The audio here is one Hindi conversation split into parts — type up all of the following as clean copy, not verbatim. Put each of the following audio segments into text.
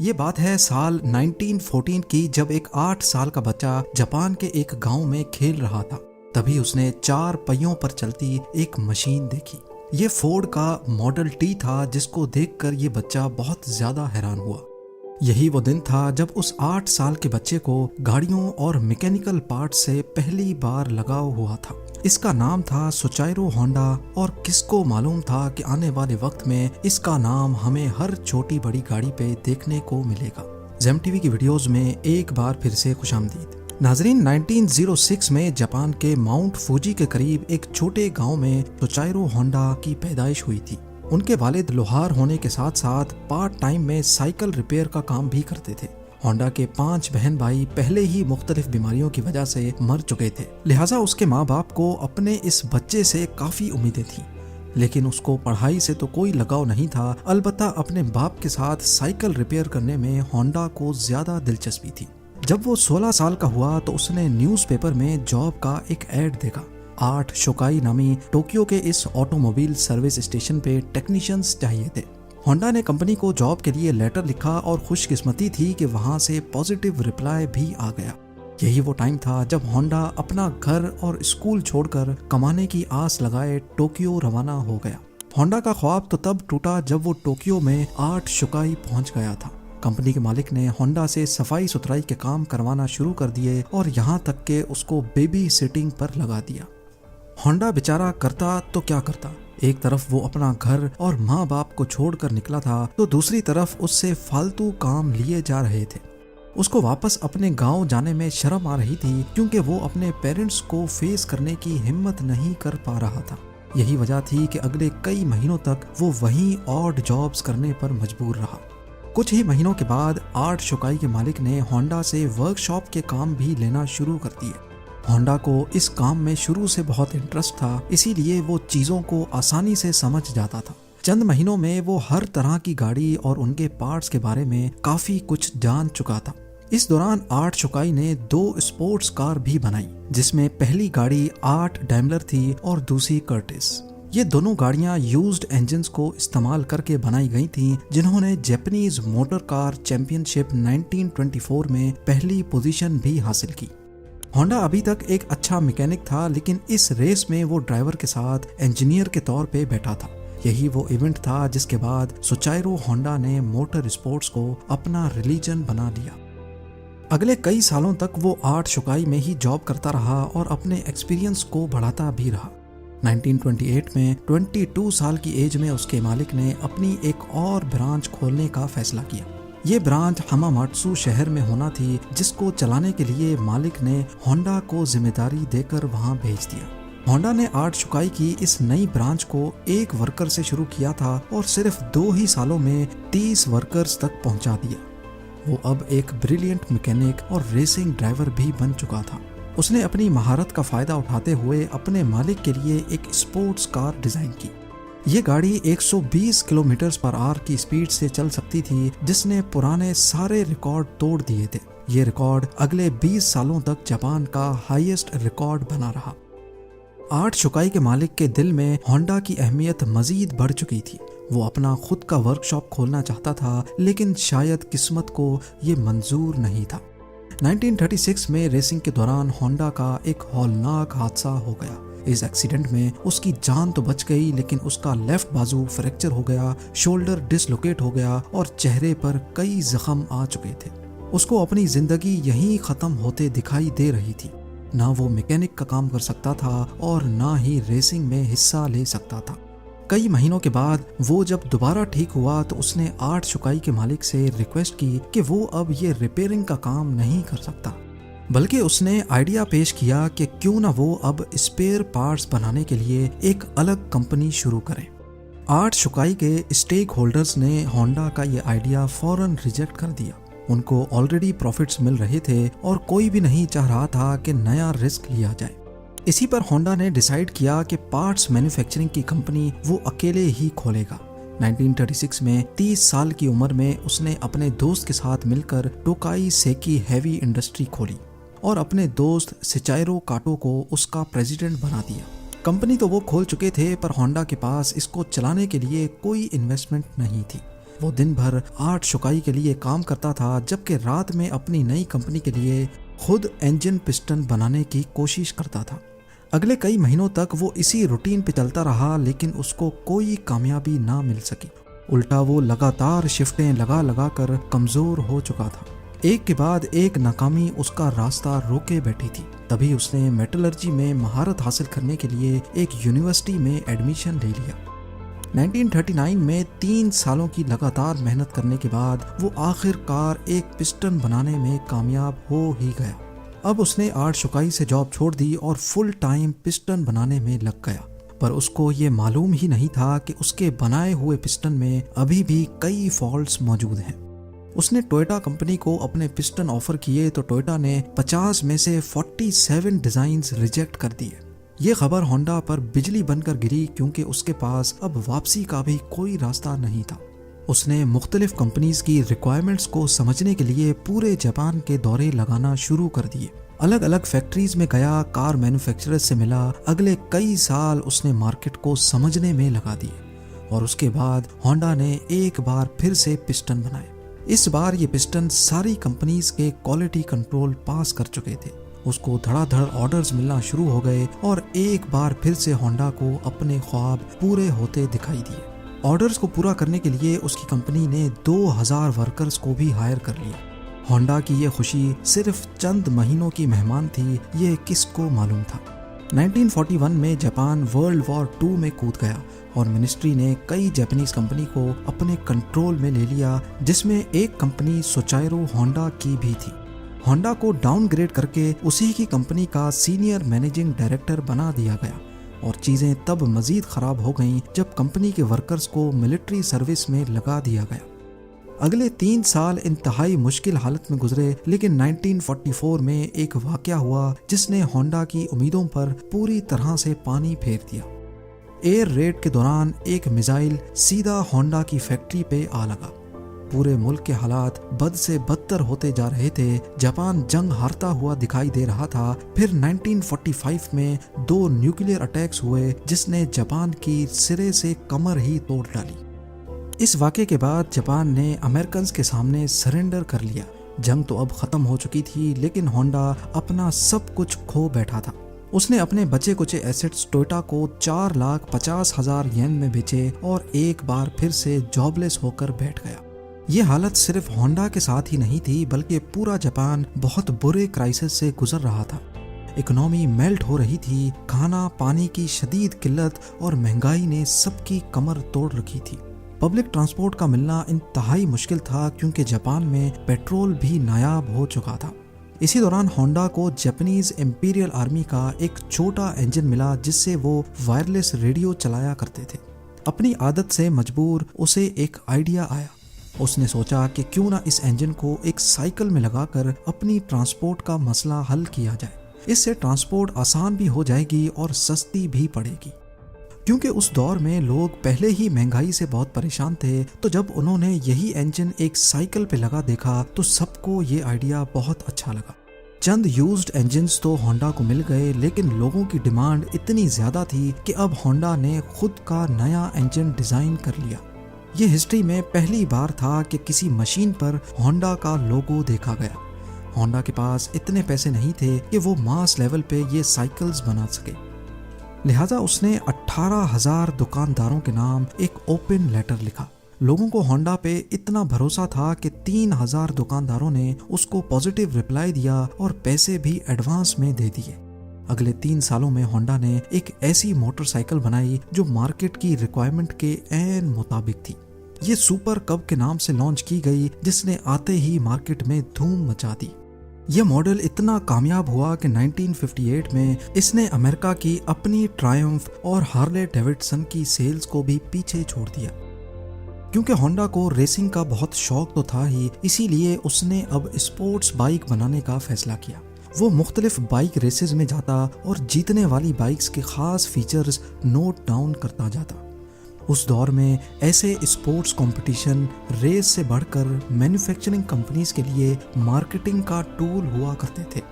ये बात है साल 1914 की, जब एक 8 साल का बच्चा जापान के एक गांव में खेल रहा था। तभी उसने 4 पहियों पर चलती एक मशीन देखी। ये फोर्ड का मॉडल टी था, जिसको देखकर ये बच्चा बहुत ज्यादा हैरान हुआ। यही वो दिन था जब उस 8 साल के बच्चे को गाड़ियों और मैकेनिकल पार्ट से पहली बार लगाव हुआ था। इसका नाम था सुचाइरो होंडा, और किसको मालूम था कि आने वाले वक्त में इसका नाम हमें हर छोटी बड़ी गाड़ी पे देखने को मिलेगा। जेम टीवी की वीडियोस में एक बार फिर से खुशामदीद। नाजरीन, 1906 में जापान के माउंट फूजी के करीब एक छोटे गांव में सुचाइरो होंडा की पैदाइश हुई थी। उनके वालिद लोहार होने के साथ साथ पार्ट टाइम में साइकिल रिपेयर का काम भी करते थे। होंडा के 5 बहन भाई पहले ही मुख्तलिफ बीमारियों की वजह से मर चुके थे, लिहाजा उसके माँ बाप को अपने इस बच्चे से काफी उम्मीदें थीं। लेकिन उसको पढ़ाई से तो कोई लगाव नहीं था, अलबत्ता अपने बाप के साथ साइकिल रिपेयर करने में होंडा को ज्यादा दिलचस्पी थी। जब वो 16 साल का हुआ तो उसने न्यूज़पेपर में जॉब का एक ऐड देखा। 8 शोकाई नामी टोक्यो के इस ऑटोमोबाइल सर्विस स्टेशन पे टेक्नीशियंस चाहिए थे। होंडा ने कंपनी को जॉब के लिए लेटर लिखा और खुशकिस्मती थी कि वहां से पॉजिटिव रिप्लाई भी आ गया। यही वो टाइम था जब होंडा अपना घर और स्कूल छोड़कर कमाने की आस लगाए टोक्यो रवाना हो गया। होंडा का ख्वाब तो तब टूटा जब वो टोक्यो में 8 शोकाई पहुंच गया था। कंपनी के मालिक ने होंडा से सफाई सुथराई के काम करवाना शुरू कर दिए और यहाँ तक के उसको बेबी सिटिंग पर लगा दिया। होंडा बेचारा करता तो क्या करता, एक तरफ वो अपना घर और माँ बाप को छोड़कर निकला था, तो दूसरी तरफ उससे फालतू काम लिए जा रहे थे। उसको वापस अपने गांव जाने में शर्म आ रही थी, क्योंकि वो अपने पेरेंट्स को फेस करने की हिम्मत नहीं कर पा रहा था। यही वजह थी कि अगले कई महीनों तक वो वहीं ऑड जॉब्स करने पर मजबूर रहा। कुछ ही महीनों के बाद 8 शोकाई के मालिक ने होंडा से वर्कशॉप के काम भी लेना शुरू कर दिए। होंडा को इस काम में शुरू से बहुत इंटरेस्ट था, इसीलिए वो चीज़ों को आसानी से समझ जाता था। चंद महीनों में वो हर तरह की गाड़ी और उनके पार्ट्स के बारे में काफ़ी कुछ जान चुका था। इस दौरान 8 शोकाई ने 2 स्पोर्ट्स कार भी बनाई, जिसमें पहली गाड़ी 8 डैमलर थी और दूसरी कर्टिस। ये दोनों गाड़ियां यूज्ड इंजन्स को इस्तेमाल करके बनाई गई थीं, जिन्होंने जापानीज मोटर कार चैंपियनशिप 1924 में पहली पोजीशन भी हासिल की। होंडा अभी तक एक अच्छा मैकेनिक था, लेकिन इस रेस में वो ड्राइवर के साथ इंजीनियर के तौर पे बैठा था। यही वो इवेंट था जिसके बाद सुचाइरो होंडा ने मोटर स्पोर्ट्स को अपना रिलीजन बना लिया। अगले कई सालों तक वो 8 शोकाई में ही जॉब करता रहा और अपने एक्सपीरियंस को बढ़ाता भी रहा। 1928 में 22 साल की एज में उसके मालिक ने अपनी एक और ब्रांच खोलने का फैसला किया। ये ब्रांच हमामात्सु शहर में होना थी, जिसको चलाने के लिए मालिक ने होंडा को जिम्मेदारी देकर वहां भेज दिया। होंडा ने 8 शोकाई की इस नई ब्रांच को एक वर्कर से शुरू किया था और सिर्फ 2 ही सालों में 30 वर्कर्स तक पहुंचा दिया। वो अब एक ब्रिलियंट मैकेनिक और रेसिंग ड्राइवर भी बन चुका था। उसने अपनी महारत का फायदा उठाते हुए अपने मालिक के लिए एक स्पोर्ट्स कार डिजाइन की। ये गाड़ी 120 किलोमीटर पर आवर की स्पीड से चल सकती थी, जिसने पुराने सारे रिकॉर्ड तोड़ दिए थे। ये रिकॉर्ड अगले 20 सालों तक जापान का हाईएस्ट रिकॉर्ड बना रहा। 8 शोकाई के मालिक के दिल में होंडा की अहमियत मजीद बढ़ चुकी थी। वो अपना खुद का वर्कशॉप खोलना चाहता था, लेकिन शायद किस्मत को ये मंजूर नहीं था। 1936 में रेसिंग के दौरान होंडा का एक हौलनाक हादसा हो गया। इस एक्सीडेंट में उसकी जान तो बच गई, लेकिन उसका लेफ्ट बाजू फ्रैक्चर हो गया, शोल्डर डिसलोकेट हो गया और चेहरे पर कई जख्म आ चुके थे। उसको अपनी जिंदगी यहीं खत्म होते दिखाई दे रही थी। ना वो मैकेनिक का काम कर सकता था और ना ही रेसिंग में हिस्सा ले सकता था। कई महीनों के बाद वो जब दोबारा ठीक हुआ तो उसने 8 शोकाई के मालिक से रिक्वेस्ट की कि वो अब ये रिपेयरिंग का काम नहीं कर सकता, बल्कि उसने आइडिया पेश किया कि क्यों ना वो अब स्पेयर पार्ट्स बनाने के लिए एक अलग कंपनी शुरू करें। 8 शोकाई के स्टेक होल्डर्स ने होंडा का ये आइडिया फौरन रिजेक्ट कर दिया। उनको ऑलरेडी प्रॉफिट्स मिल रहे थे और कोई भी नहीं चाह रहा था कि नया रिस्क लिया जाए। इसी पर होंडा ने डिसाइड किया कि पार्ट्स मैन्युफैक्चरिंग की कंपनी वो अकेले ही खोलेगा। 1936 में 30 साल की उम्र में उसने अपने दोस्त के साथ मिलकर टोकाई सेकी हैवी इंडस्ट्री खोली और अपने दोस्त सिचाइरो काटो को उसका प्रेसिडेंट बना दिया। कंपनी तो वो खोल चुके थे, पर होंडा के पास इसको चलाने के लिए कोई इन्वेस्टमेंट नहीं थी। वो दिन भर आर्ट शुकाई के लिए काम करता था, जबकि रात में अपनी नई कंपनी के लिए खुद इंजन पिस्टन बनाने की कोशिश करता था। अगले कई महीनों तक वो इसी रूटीन पे चलता रहा, लेकिन उसको कोई कामयाबी ना मिल सकी। उल्टा वो लगातार शिफ्टें लगा लगा कर कमजोर हो चुका था। एक के बाद एक नाकामी उसका रास्ता रोके बैठी थी। तभी उसने मेटलर्जी में महारत हासिल करने के लिए एक यूनिवर्सिटी में एडमिशन ले लिया। 1939 में 3 सालों की लगातार मेहनत करने के बाद वो आखिरकार एक पिस्टन बनाने में कामयाब हो ही गया। अब उसने आर्ट शुकाई से जॉब छोड़ दी और फुल टाइम पिस्टन बनाने में लग गया। पर उसको ये मालूम ही नहीं था कि उसके बनाए हुए पिस्टन में अभी भी कई फॉल्ट्स मौजूद हैं। उसने टोयोटा कंपनी को अपने पिस्टन ऑफर किए तो टोयोटा ने 50 में से 47 डिजाइन्स रिजेक्ट कर दिए। ये खबर होंडा पर बिजली बनकर गिरी, क्योंकि उसके पास अब वापसी का भी कोई रास्ता नहीं था। उसने मुख्तलिफ कंपनीज की रिक्वायरमेंट्स को समझने के लिए पूरे जापान के दौरे लगाना शुरू कर दिए। अलग अलग फैक्ट्रीज में गया, कार मैन्युफैक्चरर्स से मिला। अगले कई साल उसने मार्केट को समझने में लगा दिए और उसके बाद होंडा ने एक बार फिर से पिस्टन बनाए। इस बार ये पिस्टन सारी कंपनीज के क्वालिटी कंट्रोल पास कर चुके थे। उसको धड़ाधड़ ऑर्डर्स मिलना शुरू हो गए और एक बार फिर से होंडा को अपने ख्वाब पूरे होते दिखाई दिए। ऑर्डर्स को पूरा करने के लिए उसकी कंपनी ने 2000 वर्कर्स को भी हायर कर लिया। होंडा की ये खुशी सिर्फ चंद महीनों की मेहमान थी, ये किसको मालूम था। 1941 में जापान वर्ल्ड वॉर 2 में कूद गया और मिनिस्ट्री ने कई जापानीज कंपनी को अपने कंट्रोल में ले लिया, जिसमें एक कंपनी सोचाइरो होंडा की भी थी। होंडा को डाउनग्रेड करके उसी की कंपनी का सीनियर मैनेजिंग डायरेक्टर बना दिया गया और चीजें तब मजीद खराब हो गईं जब कंपनी के वर्कर्स को मिलिट्री सर्विस में लगा दिया गया। अगले 3 साल इंतहाई मुश्किल हालत में गुजरे, लेकिन 1944 में एक वाकया हुआ जिसने होंडा की उम्मीदों पर पूरी तरह से पानी फेर दिया। एयर रेड के दौरान एक मिसाइल सीधा होंडा की फैक्ट्री पे आ लगा। पूरे मुल्क के हालात बद से बदतर होते जा रहे थे। जापान जंग हारता हुआ दिखाई दे रहा था। फिर 1945 में 2 न्यूक्लियर अटैक्स हुए जिसने जापान की सिरे से कमर ही तोड़ डाली। इस वाक़े के बाद जापान ने अमेरिकन्स के सामने सरेंडर कर लिया। जंग तो अब खत्म हो चुकी थी, लेकिन होंडा अपना सब कुछ खो बैठा था। उसने अपने बचे कुचे एसेट्स टोयोटा को 4,50,000 येन में बेचे और एक बार फिर से जॉबलेस होकर बैठ गया। ये हालत सिर्फ होंडा के साथ ही नहीं थी, बल्कि पूरा जापान बहुत बुरे क्राइसिस से गुजर रहा था। इकोनॉमी मेल्ट हो रही थी। खाना पानी की शदीद किल्लत और महंगाई ने सबकी कमर तोड़ रखी थी। पब्लिक ट्रांसपोर्ट का मिलना इंतहाई मुश्किल था, क्योंकि जापान में पेट्रोल भी नायाब हो चुका था। इसी दौरान होंडा को जापानीज इंपीरियल आर्मी का एक छोटा इंजन मिला, जिससे वो वायरलेस रेडियो चलाया करते थे। अपनी आदत से मजबूर उसे एक आइडिया आया। उसने सोचा कि क्यों ना इस इंजन को एक साइकिल में लगाकर अपनी ट्रांसपोर्ट का मसला हल किया जाए। इससे ट्रांसपोर्ट आसान भी हो जाएगी और सस्ती भी पड़ेगी। क्योंकि उस दौर में लोग पहले ही महंगाई से बहुत परेशान थे, तो जब उन्होंने यही इंजन एक साइकिल पे लगा देखा तो सबको ये आइडिया बहुत अच्छा लगा। चंद यूज्ड इंजन्स तो होंडा को मिल गए, लेकिन लोगों की डिमांड इतनी ज्यादा थी कि अब होंडा ने खुद का नया इंजन डिजाइन कर लिया। ये हिस्ट्री में पहली बार था कि किसी मशीन पर होंडा का लोगो देखा गया। होंडा के पास इतने पैसे नहीं थे कि वो मास लेवल पे ये साइकिल्स बना सके, लिहाजा उसने 18,000 दुकानदारों के नाम एक ओपन लेटर लिखा। लोगों को होंडा पे इतना भरोसा था कि 3,000 दुकानदारों ने उसको पॉजिटिव रिप्लाई दिया और पैसे भी एडवांस में दे दिए। अगले 3 सालों में होंडा ने एक ऐसी मोटरसाइकिल बनाई जो मार्केट की रिक्वायरमेंट के ऐन मुताबिक थी। ये सुपर कब के नाम से लॉन्च की गई, जिसने आते ही मार्केट में धूम मचा दी। यह मॉडल इतना कामयाब हुआ कि 1958 में इसने अमेरिका की अपनी ट्रायम्फ और हार्ले डेविडसन की सेल्स को भी पीछे छोड़ दिया। क्योंकि होंडा को रेसिंग का बहुत शौक तो था ही, इसीलिए उसने अब स्पोर्ट्स बाइक बनाने का फैसला किया। वो मुख्तलिफ बाइक रेसेस में जाता और जीतने वाली बाइक्स के खास फीचर्स नोट डाउन करता जाता। उस दौर में ऐसे स्पोर्ट्स कंपटीशन रेस से बढ़कर मैन्युफैक्चरिंग कंपनीज के लिए मार्केटिंग का टूल हुआ करते थे।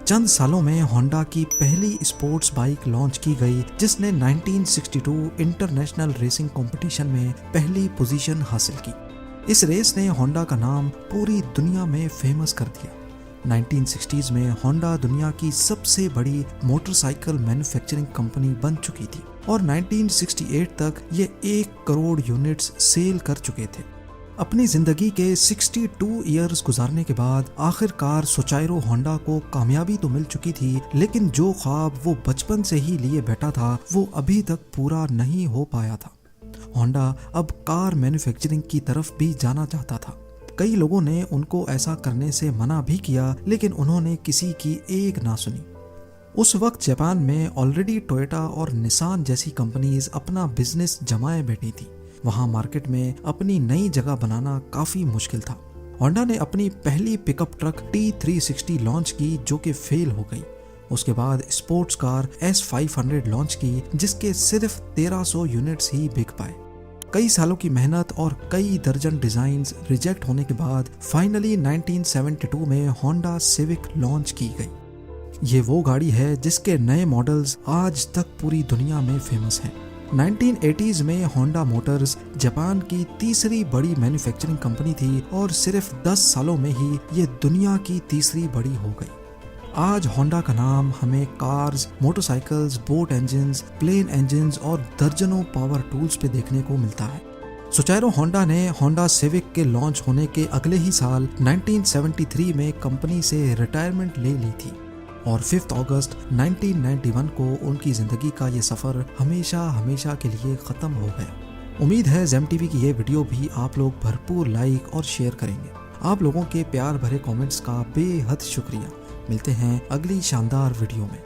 चंद सालों में होंडा की पहली स्पोर्ट्स बाइक लॉन्च की गई, जिसने 1962 इंटरनेशनल रेसिंग कंपटीशन में पहली पोजीशन हासिल की। इस रेस ने होंडा का नाम पूरी दुनिया में फेमस कर दिया। 1960s में होंडा दुनिया की सबसे बड़ी मोटरसाइकिल मैन्युफैक्चरिंग कंपनी बन चुकी थी और 1968 तक ये 1 करोड़ यूनिट्स सेल कर चुके थे। अपनी जिंदगी के 62 इयर्स गुजारने के बाद आखिरकार सोचाइरो होंडा को कामयाबी तो मिल चुकी थी, लेकिन जो ख्वाब वो बचपन से ही लिए बैठा था वो अभी तक पूरा नहीं हो पाया था। होंडा अब कार मैन्युफैक्चरिंग की तरफ भी जाना चाहता था। कई लोगों ने उनको ऐसा करने से मना भी किया, लेकिन उन्होंने किसी की एक ना सुनी। उस वक्त जापान में ऑलरेडी टोयोटा और निसान जैसी कंपनीज अपना बिजनेस जमाए बैठी थी। वहां मार्केट में अपनी नई जगह बनाना काफी मुश्किल था। होंडा ने अपनी पहली पिकअप ट्रक T360 लॉन्च की, जो कि फेल हो गई। उसके बाद स्पोर्ट्स कार S500 लॉन्च की, जिसके सिर्फ 1300 यूनिट्स ही बिक पाए। कई सालों की मेहनत और कई दर्जन डिजाइन्स रिजेक्ट होने के बाद फाइनली 1972 में होंडा सिविक लॉन्च की गई। ये वो गाड़ी है जिसके नए मॉडल्स आज तक पूरी दुनिया में फेमस हैं। 1980s में होंडा मोटर्स जापान की तीसरी बड़ी मैन्युफैक्चरिंग कंपनी थी और सिर्फ 10 सालों में ही ये दुनिया की तीसरी बड़ी हो गई। आज होंडा का नाम हमें cars, motorcycles, boat engines, plane engines और दर्जनों पावर टूल्स पे देखने को मिलता है। सोचाइरो होंडा ने होंडा सिविक के लॉन्च होने के अगले ही साल 1973 में कंपनी से रिटायरमेंट ले ली थी और 5 अगस्त 1991 को उनकी जिंदगी का ये सफर हमेशा के लिए खत्म हो गया। उम्मीद है जेम टीवी की ये वीडियो भी आप लोग भरपूर लाइक और शेयर करेंगे। आप लोगों के प्यार भरे कमेंट्स का बेहद शुक्रिया। मिलते हैं अगली शानदार वीडियो में।